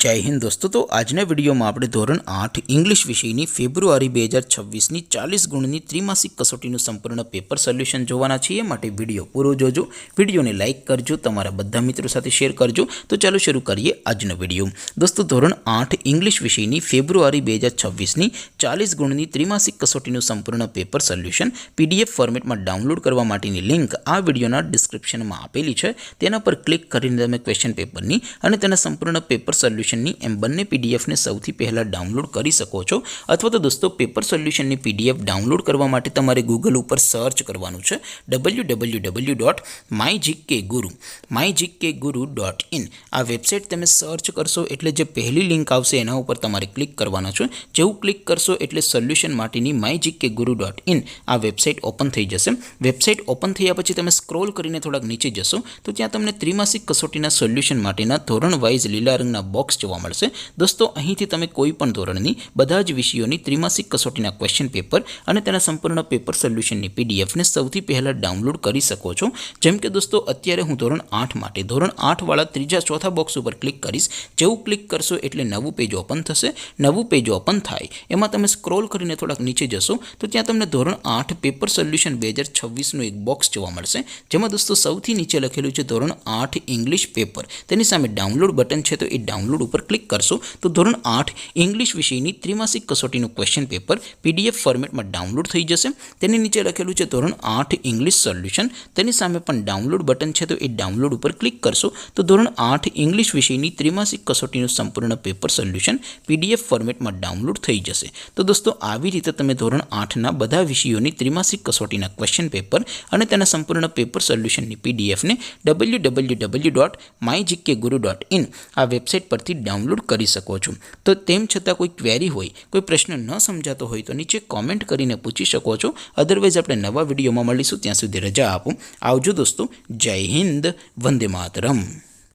जय हिंद दोस्तों। तो आजना विडियो में આપણે ધોરણ 8 इंग्लिश विषयની ફેબ્રુઆરી 2026ની 40 ગુણની ત્રિમાસિક કસોટીનું સંપૂર્ણ પેપર સોલ્યુશન જોવાના છીએ। માટે વિડિયો પૂરો જોજો, વિડિયોને લાઈક કરજો, તમારા બધા મિત્રો સાથે શેર કરજો। તો ચાલો શરૂ કરીએ આજનો વિડિયો। દોસ્તો ધોરણ 8 इंग्लिश વિષયની ફેબ્રુઆરી 2026ની 40 ગુણની ત્રિમાસિક કસોટીનું સંપૂર્ણ પેપર સોલ્યુશન પીડીએફ ફોર્મેટમાં ડાઉનલોડ કરવા માટેની લિંક આ વિડિયોના ડિસ્ક્રિપ્શનમાં આપેલી છે। તેના પર ક્લિક કરીને તમે ક્વેશ્ચન પેપરની અને તેના સંપૂર્ણ પેપર સોલ્યુશન एम बने पीडीएफ ने सौथी पहला डाउनलॉड करी सको छो। अथवा तो दोस्तों पेपर सोल्यूशन ने पीडीएफ डाउनलॉड करवा माटे तमारे गूगल पर सर्च करवानुं छे www.mygkguru.in। आ वेबसाइट तमे सर्च करशो एटले जे पहली लिंक आवशे एना उपर तमारे क्लिक करवानो छे। जेवुं क्लिक करशो एटले सोल्यूशन माटेनी mygkguru.in आ वेबसाइट ओपन थई जशे। वेबसाइट ओपन थया पछी तमे स्क्रॉल करीने थोड़ाक नीचे जशो तो त्यां तमने त्रिमासिक कसोटीना सोल्यूशन माटेना धोरण वाइज लीला रंगना बॉक्स જોવા મળશે। દોસ્તો અહીંથી તમે કોઈ પણ ધોરણની બધા જ વિષયોની ત્રિમાસિક કસોટીના ક્વેશ્ચન પેપર અને તેના સંપૂર્ણ પેપર સોલ્યુશનની પીડીએફ ને સૌથી પહેલા ડાઉનલોડ કરી શકો છો। જેમ કે દોસ્તો અત્યારે હું ધોરણ 8 માટે ધોરણ 8 વાળા ત્રીજા ચોથા બોક્સ ઉપર ક્લિક કરીશ। જેવું ક્લિક કરશો એટલે નવું પેજ ઓપન થશે। નવું પેજ ઓપન થાય એમાં તમે સ્ક્રોલ કરીને થોડાક નીચે જશો તો ત્યાં તમને ધોરણ 8 પેપર સોલ્યુશન 2026 નું એક બોક્સ જોવા મળશે। જેમાં દોસ્તો સૌથી નીચે લખેલું છે ધોરણ 8 ઇંગ્લિશ પેપર। તેની સામે ડાઉનલોડ બટન છે તો એ ડાઉનલોડ पर क्लिक करशो तो धोरण 8 इंग्लिश विषयनी त्रिमासिक कसोटीનું क्वेश्चन पेपर पीडीएफ फॉर्मेट में डाउनलॉड थई जशे। तेनी नीचे लखेलुं छे धोरण 8 इंग्लिश सोल्यूशन। तेनी सामे पण डाउनलॉड बटन छे तो ए डाउनलॉड पर क्लिक करशो तो धोरण 8 इंग्लिश विषयनी त्रिमासिक कसोटीનું संपूर्ण पेपर सोल्यूशन पीडीएफ फॉर्मेट में डाउनलॉड थई जशे। तो दोस्तों આવી રીતે તમે ધોરણ 8 ના બધા વિષયોની ત્રિમાસિક કસોટીના ક્વેશ્ચન પેપર અને તેના સંપૂર્ણ પેપર સોલ્યુશનની પીડીએફ ને www.mygkguru.in આ વેબસાઇટ પરથી डाउनलॉड करी सको छो। तो तेम छतां कोई क्वेरी होय, कोई प्रश्न न समजातो होय तो नीचे कॉमेंट करीने पूछी शको छो। अदरवाइज आपणे नवा विडियोमां मळीशुं, त्यां सुधी रजा आपो। आवजो दोस्तों। जय हिंद, वंदे मातरम।